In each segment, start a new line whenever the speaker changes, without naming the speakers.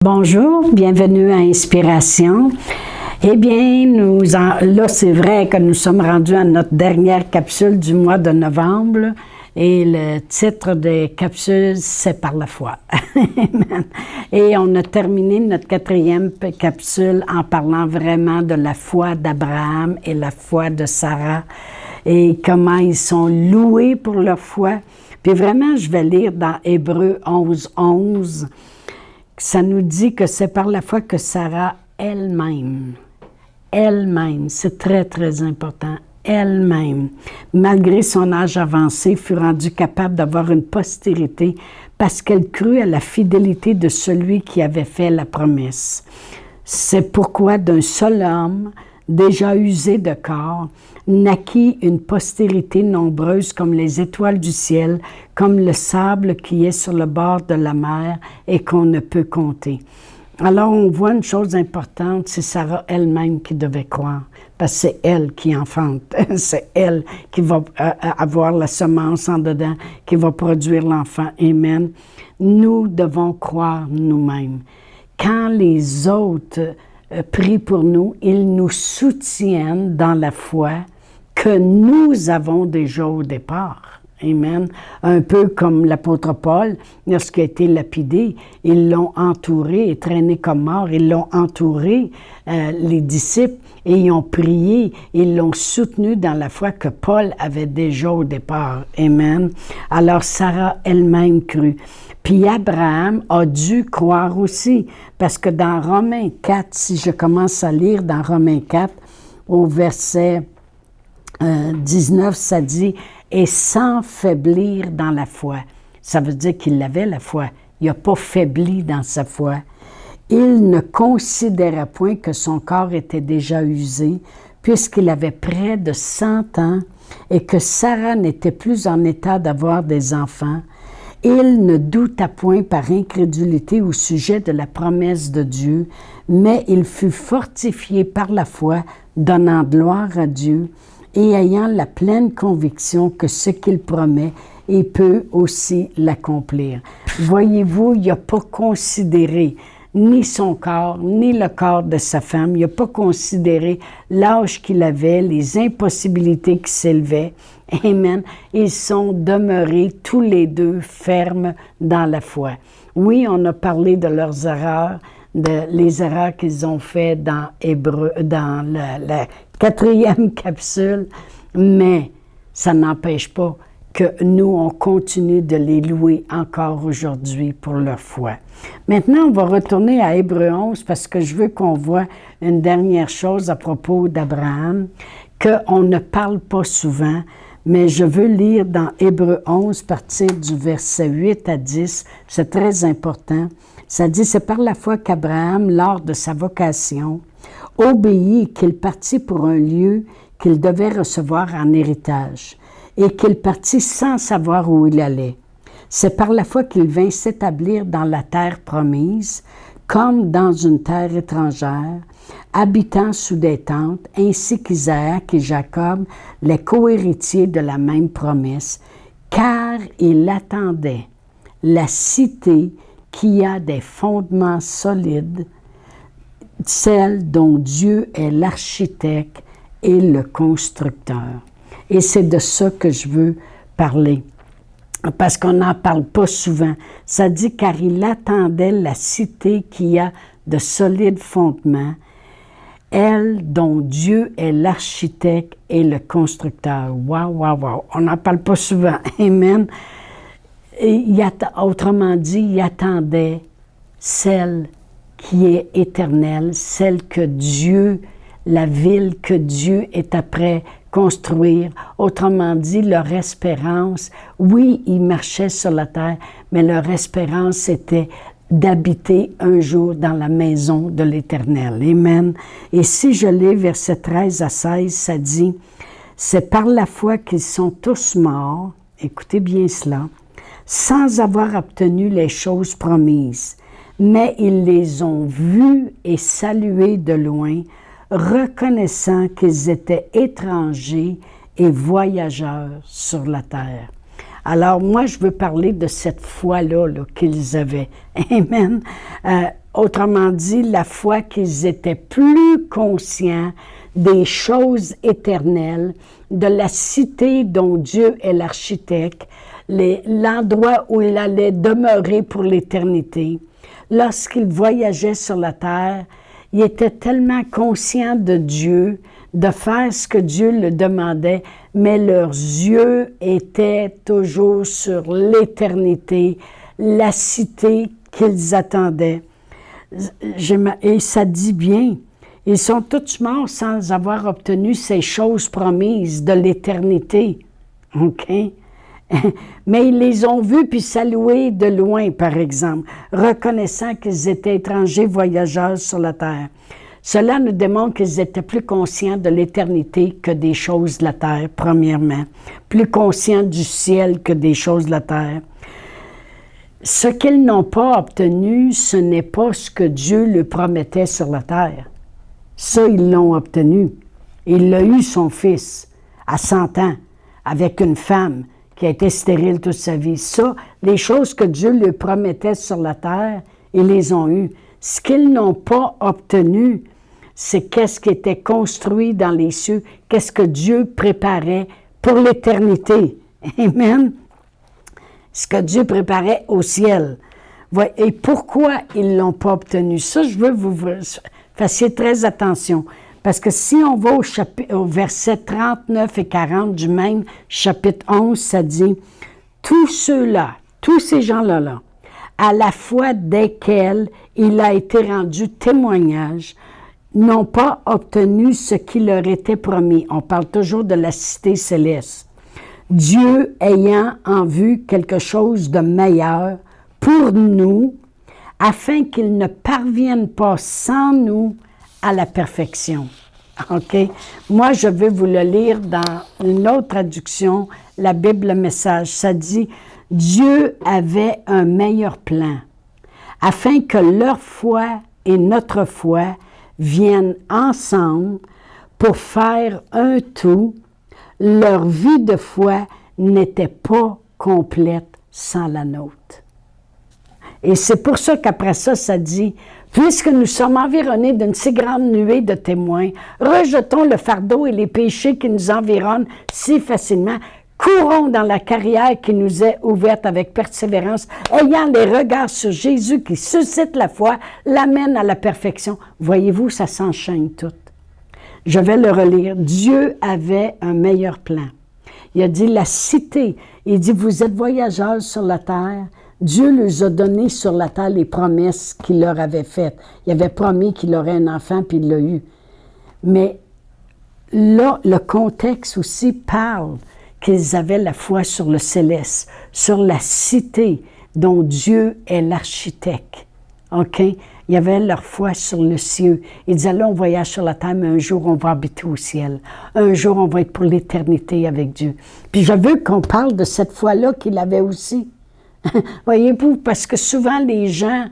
Bonjour, bienvenue à Inspiration. Eh bien, là, c'est vrai que nous sommes rendus à notre dernière capsule du mois de novembre et le titre des capsules, c'est par la foi. Et on a terminé notre 4e capsule en parlant vraiment de la foi d'Abraham et la foi de Sarah et comment ils sont loués pour leur foi. Puis vraiment, je vais lire dans Hébreux 11:11. Ça nous dit que c'est par la foi que Sarah elle-même, c'est très, très important, elle-même, malgré son âge avancé, fut rendue capable d'avoir une postérité parce qu'elle crut à la fidélité de celui qui avait fait la promesse. C'est pourquoi d'un seul homme, déjà usé de corps, naquit une postérité nombreuse comme les étoiles du ciel, comme le sable qui est sur le bord de la mer et qu'on ne peut compter. Alors, on voit une chose importante, c'est Sarah elle-même qui devait croire, parce que c'est elle qui enfante, c'est elle qui va avoir la semence en dedans, qui va produire l'enfant. Amen. Nous devons croire nous-mêmes. Quand les autres prient pour nous, ils nous soutiennent dans la foi que nous avons déjà au départ. Amen. Un peu comme l'apôtre Paul, lorsqu'il a été lapidé, ils l'ont entouré et traîné comme mort, ils l'ont entouré, les disciples, et ils ont prié, ils l'ont soutenu dans la foi que Paul avait déjà au départ. Amen. Alors Sarah elle-même crut. Puis Abraham a dû croire aussi, parce que dans Romains 4, si je commence à lire dans Romains 4, au verset 19, ça dit « Et sans faiblir dans la foi ». Ça veut dire qu'il avait la foi. Il n'a pas faibli dans sa foi. Il ne considéra point que son corps était déjà usé, puisqu'il avait près de 100 ans et que Sarah n'était plus en état d'avoir des enfants. Il ne douta point par incrédulité au sujet de la promesse de Dieu, mais il fut fortifié par la foi, donnant gloire à Dieu, et ayant la pleine conviction que ce qu'il promet, il peut aussi l'accomplir. Voyez-vous, il n'a pas considéré ni son corps, ni le corps de sa femme. Il n'a pas considéré l'âge qu'il avait, les impossibilités qui s'élevaient. Amen. Ils sont demeurés tous les deux fermes dans la foi. Oui, on a parlé de leurs erreurs, les erreurs qu'ils ont faites dans la 4e capsule, mais ça n'empêche pas que nous, on continue de les louer encore aujourd'hui pour leur foi. Maintenant, on va retourner à Hébreux 11 parce que je veux qu'on voit une dernière chose à propos d'Abraham, qu'on ne parle pas souvent, mais je veux lire dans Hébreux 11, partir du verset 8 à 10, c'est très important. Ça dit, c'est par la foi qu'Abraham, lors de sa vocation, obéit et qu'il partit pour un lieu qu'il devait recevoir en héritage, et qu'il partit sans savoir où il allait. C'est par la foi qu'il vint s'établir dans la terre promise, comme dans une terre étrangère, habitant sous des tentes, ainsi qu'Isaac et Jacob, les cohéritiers de la même promesse, car il attendait la cité qui a des fondements solides, celle dont Dieu est l'architecte et le constructeur. Et c'est de ça que je veux parler, parce qu'on n'en parle pas souvent. Ça dit « car il attendait la cité qui a de solides fondements, elle dont Dieu est l'architecte et le constructeur. » Wow, wow, wow. On n'en parle pas souvent. Amen. Et autrement dit, il attendait celle qui est éternelle, celle que Dieu, la ville que Dieu est après construire. Autrement dit, leur espérance, oui, ils marchaient sur la terre, mais leur espérance était d'habiter un jour dans la maison de l'Éternel. Amen. Et si je lis versets 13 à 16, ça dit, « C'est par la foi qu'ils sont tous morts, écoutez bien cela, sans avoir obtenu les choses promises, mais ils les ont vus et salués de loin, reconnaissant qu'ils étaient étrangers et voyageurs sur la terre. » Alors moi, je veux parler de cette foi-là qu'ils avaient. Amen. Autrement dit, la foi qu'ils étaient plus conscients des choses éternelles, de la cité dont Dieu est l'architecte, l'endroit où il allait demeurer pour l'éternité. Lorsqu'il voyageait sur la terre, il était tellement conscient de Dieu, de faire ce que Dieu le demandait, mais leurs yeux étaient toujours sur l'éternité, la cité qu'ils attendaient. Et ça dit bien, ils sont tous morts sans avoir obtenu ces choses promises de l'éternité. OK? Mais ils les ont vus puis salués de loin, par exemple, reconnaissant qu'ils étaient étrangers voyageurs sur la terre. Cela nous démontre qu'ils étaient plus conscients de l'éternité que des choses de la terre, premièrement. Plus conscients du ciel que des choses de la terre. Ce qu'ils n'ont pas obtenu, ce n'est pas ce que Dieu leur promettait sur la terre. Ça, ils l'ont obtenu. Il a eu son fils à 100 ans, avec une femme qui a été stérile toute sa vie. Ça, les choses que Dieu leur promettait sur la terre, ils les ont eues. Ce qu'ils n'ont pas obtenu, c'est qu'est-ce qui était construit dans les cieux, qu'est-ce que Dieu préparait pour l'éternité. Amen. Ce que Dieu préparait au ciel. Et pourquoi ils ne l'ont pas obtenu? Ça, je veux que vous fassiez très attention. Parce que si on va au verset 39 et 40 du même chapitre 11, ça dit « Tous ceux-là, tous ces gens-là, à la foi desquels il a été rendu témoignage, n'ont pas obtenu ce qui leur était promis. » On parle toujours de la cité céleste. Dieu ayant en vue quelque chose de meilleur pour nous, afin qu'ils ne parviennent pas sans nous à la perfection. OK? Moi, je vais vous le lire dans une autre traduction, la Bible Message. Ça dit « Dieu avait un meilleur plan, afin que leur foi et notre foi viennent ensemble pour faire un tout. Leur vie de foi n'était pas complète sans la nôtre. » Et c'est pour ça qu'après ça, ça dit « Puisque nous sommes environnés d'une si grande nuée de témoins, rejetons le fardeau et les péchés qui nous environnent si facilement. Courons dans la carrière qui nous est ouverte avec persévérance, ayant les regards sur Jésus qui suscite la foi, l'amène à la perfection. » Voyez-vous, ça s'enchaîne tout. Je vais le relire. Dieu avait un meilleur plan. Il a dit la cité. Il dit, vous êtes voyageurs sur la terre. Dieu leur a donné sur la terre les promesses qu'il leur avait faites. Il avait promis qu'il aurait un enfant, puis il l'a eu. Mais là, le contexte aussi parle qu'ils avaient la foi sur le céleste, sur la cité dont Dieu est l'architecte. OK? Il y avait leur foi sur le ciel. Ils disaient, là, on voyage sur la terre, mais un jour, on va habiter au ciel. Un jour, on va être pour l'éternité avec Dieu. Puis je veux qu'on parle de cette foi-là qu'il avait aussi. Voyez-vous, parce que souvent, les gens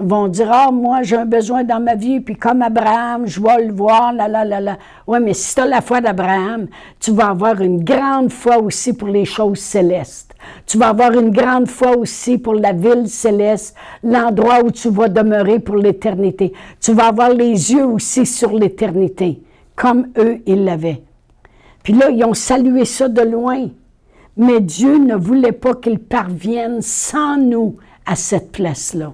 vont dire, « Ah, moi, j'ai un besoin dans ma vie, puis comme Abraham, je vais le voir, là. » Oui, mais si tu as la foi d'Abraham, tu vas avoir une grande foi aussi pour les choses célestes. Tu vas avoir une grande foi aussi pour la ville céleste, l'endroit où tu vas demeurer pour l'éternité. Tu vas avoir les yeux aussi sur l'éternité, comme eux, ils l'avaient. Puis là, ils ont salué ça de loin. Mais Dieu ne voulait pas qu'ils parviennent sans nous à cette place-là.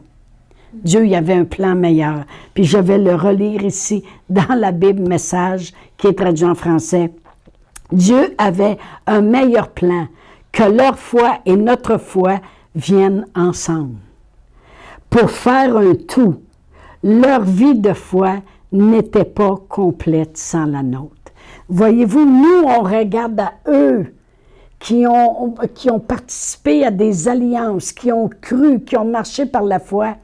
Dieu, il y avait un plan meilleur. Puis je vais le relire ici dans la Bible Message, qui est traduit en français. Dieu avait un meilleur plan, que leur foi et notre foi viennent ensemble. Pour faire un tout, leur vie de foi n'était pas complète sans la nôtre. Voyez-vous, nous, on regarde à eux qui ont participé à des alliances, qui ont cru, qui ont marché par la foi.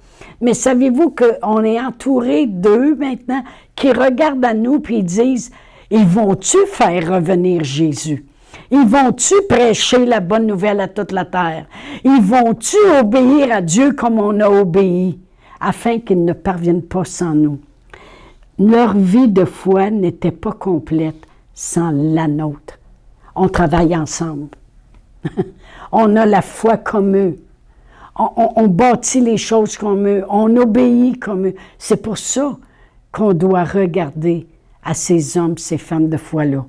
Mais savez-vous qu'on est entouré d'eux maintenant qui regardent à nous et ils disent, ils vont-tu faire revenir Jésus? Ils vont-tu prêcher la bonne nouvelle à toute la terre? Ils vont-tu obéir à Dieu comme on a obéi, afin qu'ils ne parviennent pas sans nous? Leur vie de foi n'était pas complète sans la nôtre. On travaille ensemble. On a la foi comme eux. on bâtit les choses comme eux, on obéit comme eux. C'est pour ça qu'on doit regarder à ces hommes, ces femmes de foi-là.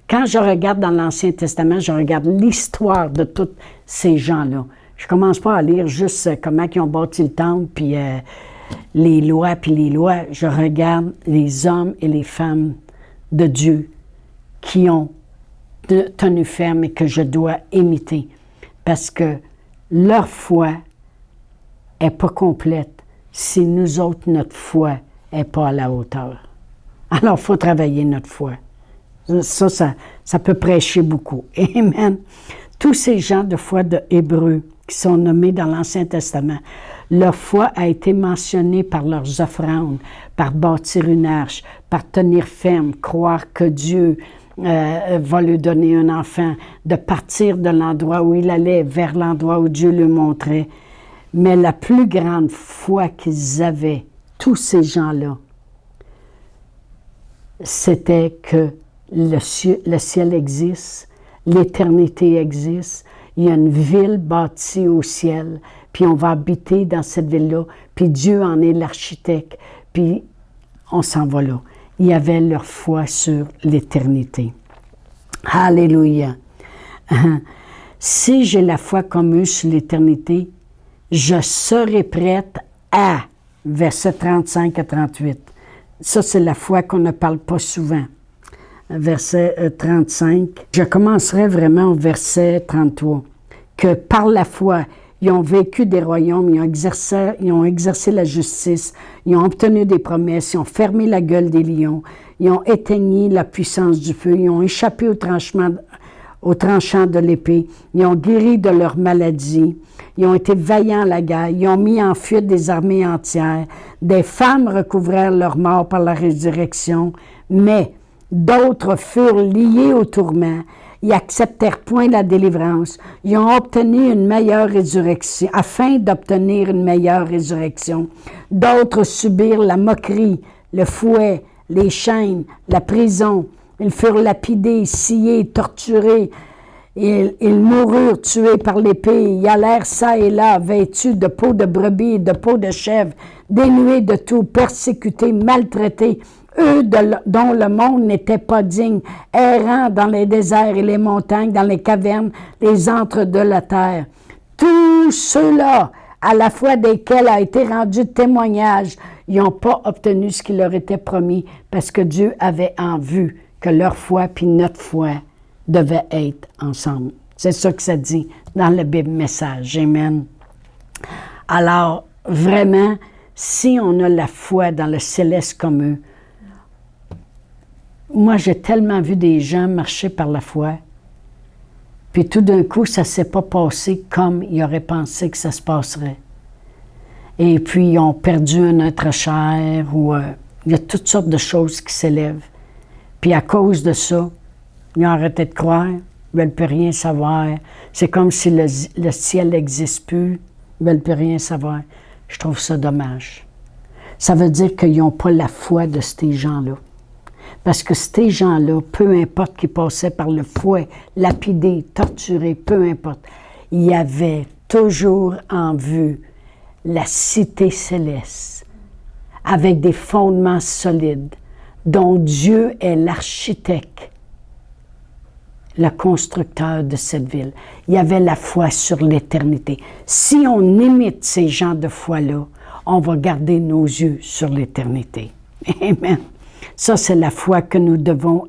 Quand je regarde dans l'Ancien Testament, je regarde l'histoire de tous ces gens-là. Je ne commence pas à lire juste comment ils ont bâti le temple, puis les lois, puis les lois. Je regarde les hommes et les femmes de Dieu qui ont tenu ferme et que je dois imiter. Parce que leur foi n'est pas complète si nous autres, notre foi n'est pas à la hauteur. Alors, il faut travailler notre foi. Ça peut prêcher beaucoup. Amen. Tous ces gens de foi de Hébreux qui sont nommés dans l'Ancien Testament, leur foi a été mentionnée par leurs offrandes, par bâtir une arche, par tenir ferme, croire que Dieu va lui donner un enfant, de partir de l'endroit où il allait vers l'endroit où Dieu le montrait. Mais la plus grande foi qu'ils avaient, tous ces gens-là, c'était que le ciel existe, l'éternité existe, il y a une ville bâtie au ciel, puis on va habiter dans cette ville-là, puis Dieu en est l'architecte, puis on s'en va là. Il y avait leur foi sur l'éternité. Alléluia. Si j'ai la foi comme eux sur l'éternité, je serai prête à, versets 35 à 38. Ça, c'est la foi qu'on ne parle pas souvent. Verset 35. Je commencerai vraiment au verset 33. Que par la foi, ils ont vécu des royaumes, ils ont exercé la justice, ils ont obtenu des promesses, ils ont fermé la gueule des lions, ils ont éteigné la puissance du feu, ils ont échappé au tranchant de l'épée, ils ont guéri de leur maladie, ils ont été vaillants à la guerre, ils ont mis en fuite des armées entières, des femmes recouvrèrent leur mort par la résurrection, mais d'autres furent liés au tourment. Ils acceptèrent point la délivrance. Ils ont obtenu une meilleure résurrection, afin d'obtenir une meilleure résurrection. D'autres subirent la moquerie, le fouet, les chaînes, la prison. Ils furent lapidés, sciés, torturés. Ils moururent tués par l'épée. Ils allèrent çà et là, vêtus de peau de brebis et de peau de chèvre, dénués de tout, persécutés, maltraités. Eux dont le monde n'était pas digne, errant dans les déserts et les montagnes, dans les cavernes, les antres de la terre. Tous ceux-là, à la fois desquels a été rendu témoignage, ils n'ont pas obtenu ce qui leur était promis, parce que Dieu avait en vue que leur foi puis notre foi devaient être ensemble. C'est ça que ça dit dans le Bible message. Amen. Alors, vraiment, si on a la foi dans le céleste comme eux, moi, j'ai tellement vu des gens marcher par la foi, puis tout d'un coup, ça ne s'est pas passé comme ils auraient pensé que ça se passerait. Et puis, ils ont perdu un être cher, ou il y a toutes sortes de choses qui s'élèvent. Puis à cause de ça, ils ont arrêté de croire, ils ne veulent plus rien savoir. C'est comme si le ciel n'existe plus, ils ne veulent plus rien savoir. Je trouve ça dommage. Ça veut dire qu'ils n'ont pas la foi de ces gens-là. Parce que ces gens-là, peu importe qu'ils passaient par le fouet, lapidés, torturés, peu importe, ils avaient toujours en vue la cité céleste, avec des fondements solides, dont Dieu est l'architecte, le constructeur de cette ville. Il y avait la foi sur l'éternité. Si on imite ces gens de foi-là, on va garder nos yeux sur l'éternité. Amen. Ça, c'est la foi que nous devons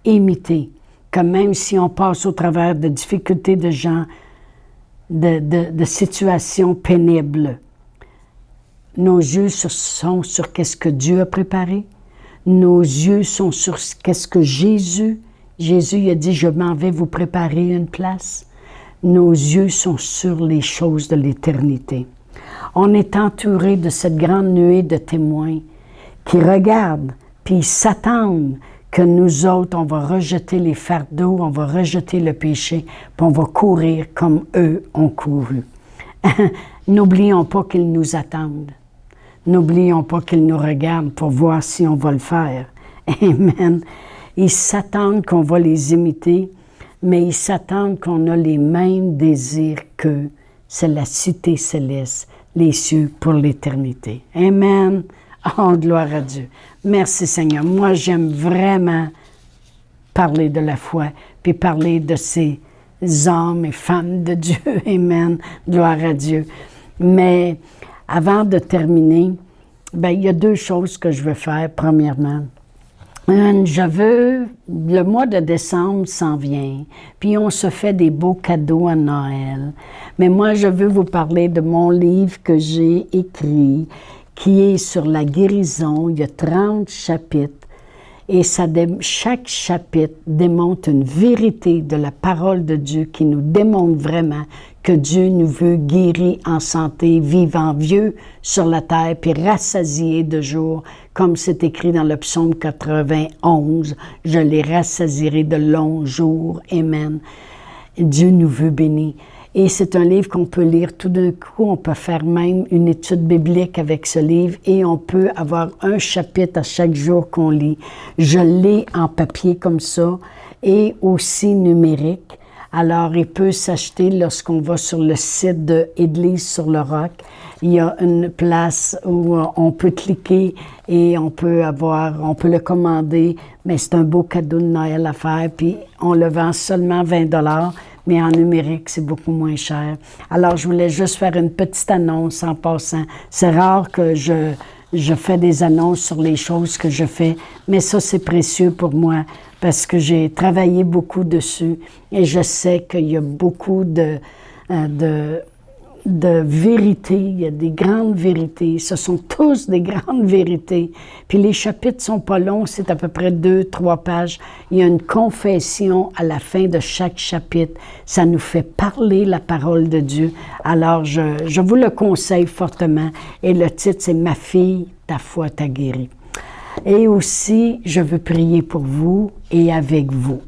imiter. Que même si on passe au travers de difficultés de gens, de situations pénibles, nos yeux sont sur qu'est-ce que Dieu a préparé. Nos yeux sont sur qu'est-ce que Jésus il a dit, je m'en vais vous préparer une place. Nos yeux sont sur les choses de l'éternité. On est entouré de cette grande nuée de témoins qui regardent, puis ils s'attendent que nous autres, on va rejeter les fardeaux, on va rejeter le péché, puis on va courir comme eux ont couru. N'oublions pas qu'ils nous attendent. N'oublions pas qu'ils nous regardent pour voir si on va le faire. Amen. Ils s'attendent qu'on va les imiter, mais ils s'attendent qu'on a les mêmes désirs qu'eux, c'est la cité céleste, les cieux pour l'éternité. Amen. Oh, gloire à Dieu. Merci Seigneur. Moi, j'aime vraiment parler de la foi, puis parler de ces hommes et femmes de Dieu. Amen. Gloire à Dieu. Mais avant de terminer, il y a 2 choses que je veux faire. Premièrement, le mois de décembre s'en vient, puis on se fait des beaux cadeaux à Noël. Mais moi, je veux vous parler de mon livre que j'ai écrit, qui est sur la guérison. Il y a 30 chapitres. Et chaque chapitre démontre une vérité de la parole de Dieu qui nous démontre vraiment que Dieu nous veut guérir en santé, vivant vieux sur la terre, puis rassasié de jour, comme c'est écrit dans le psaume 91. Je les rassasierai de longs jours. Amen. Dieu nous veut bénir. Et c'est un livre qu'on peut lire tout d'un coup. On peut faire même une étude biblique avec ce livre et on peut avoir un chapitre à chaque jour qu'on lit. Je l'ai en papier comme ça et aussi numérique. Alors, il peut s'acheter lorsqu'on va sur le site de Église sur le Roc. Il y a une place où on peut cliquer et on peut le commander, mais c'est un beau cadeau de Noël à faire. Puis, on le vend seulement 20$. Mais en numérique, c'est beaucoup moins cher. Alors, je voulais juste faire une petite annonce en passant. C'est rare que je fais des annonces sur les choses que je fais, mais ça, c'est précieux pour moi parce que j'ai travaillé beaucoup dessus et je sais qu'il y a beaucoup de vérités. Il y a des grandes vérités. Ce sont tous des grandes vérités. Puis les chapitres sont pas longs, c'est à peu près 2-3 pages. Il y a une confession à la fin de chaque chapitre. Ça nous fait parler la parole de Dieu. Alors, je vous le conseille fortement. Et le titre, c'est « Ma fille, ta foi t'a guéri ». Et aussi, je veux prier pour vous et avec vous.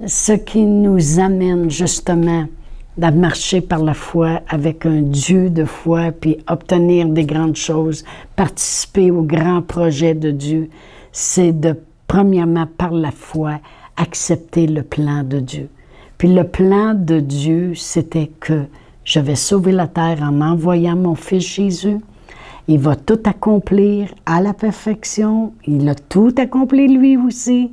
Ce qui nous amène justement de marcher par la foi avec un Dieu de foi, puis obtenir des grandes choses, participer aux grands projets de Dieu, c'est de, premièrement, par la foi, accepter le plan de Dieu. Puis le plan de Dieu, c'était que je vais sauver la terre en envoyant mon Fils Jésus. Il va tout accomplir à la perfection. Il a tout accompli lui aussi.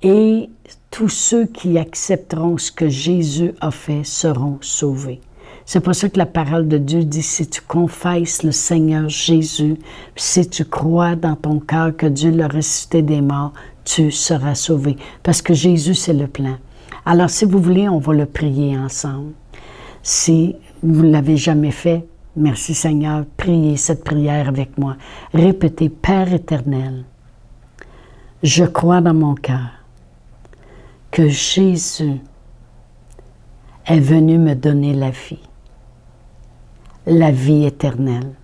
Et tous ceux qui accepteront ce que Jésus a fait seront sauvés. C'est pour ça que la parole de Dieu dit, si tu confesses le Seigneur Jésus, si tu crois dans ton cœur que Dieu l'a ressuscité des morts, tu seras sauvé. Parce que Jésus, c'est le plan. Alors, si vous voulez, on va le prier ensemble. Si vous ne l'avez jamais fait, merci Seigneur, priez cette prière avec moi. Répétez, Père éternel, je crois dans mon cœur que Jésus est venu me donner la vie éternelle.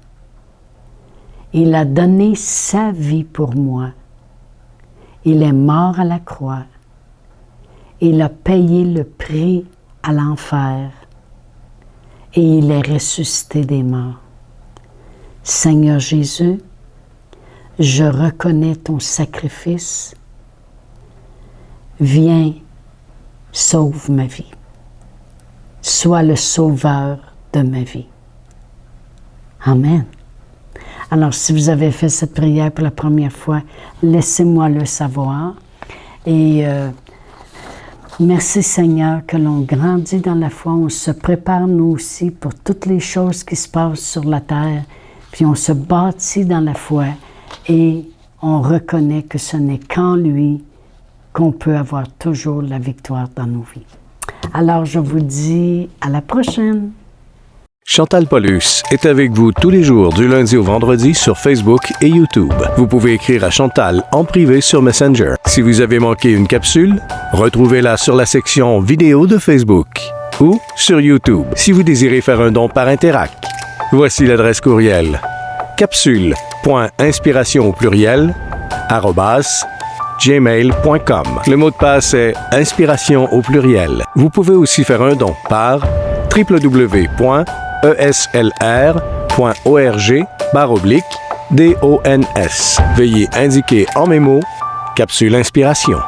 Il a donné sa vie pour moi. Il est mort à la croix. Il a payé le prix à l'enfer et il est ressuscité des morts. Seigneur Jésus, je reconnais ton sacrifice. Viens, sauve ma vie. Sois le sauveur de ma vie. Amen. Alors, si vous avez fait cette prière pour la première fois, laissez-moi le savoir. Et merci Seigneur que l'on grandit dans la foi. On se prépare nous aussi pour toutes les choses qui se passent sur la terre. Puis on se bâtit dans la foi et on reconnaît que ce n'est qu'en lui qu'on peut avoir toujours la victoire dans nos vies. Alors, je vous dis à la prochaine.
Chantal Paulus est avec vous tous les jours du lundi au vendredi sur Facebook et YouTube. Vous pouvez écrire à Chantal en privé sur Messenger. Si vous avez manqué une capsule, retrouvez-la sur la section vidéo de Facebook ou sur YouTube si vous désirez faire un don par Interac. Voici l'adresse courriel capsule.inspiration au pluriel @gmail.com. Le mot de passe est inspiration au pluriel. Vous pouvez aussi faire un don par www.eslr.org/dons. Veuillez indiquer en mémo Capsule Inspiration.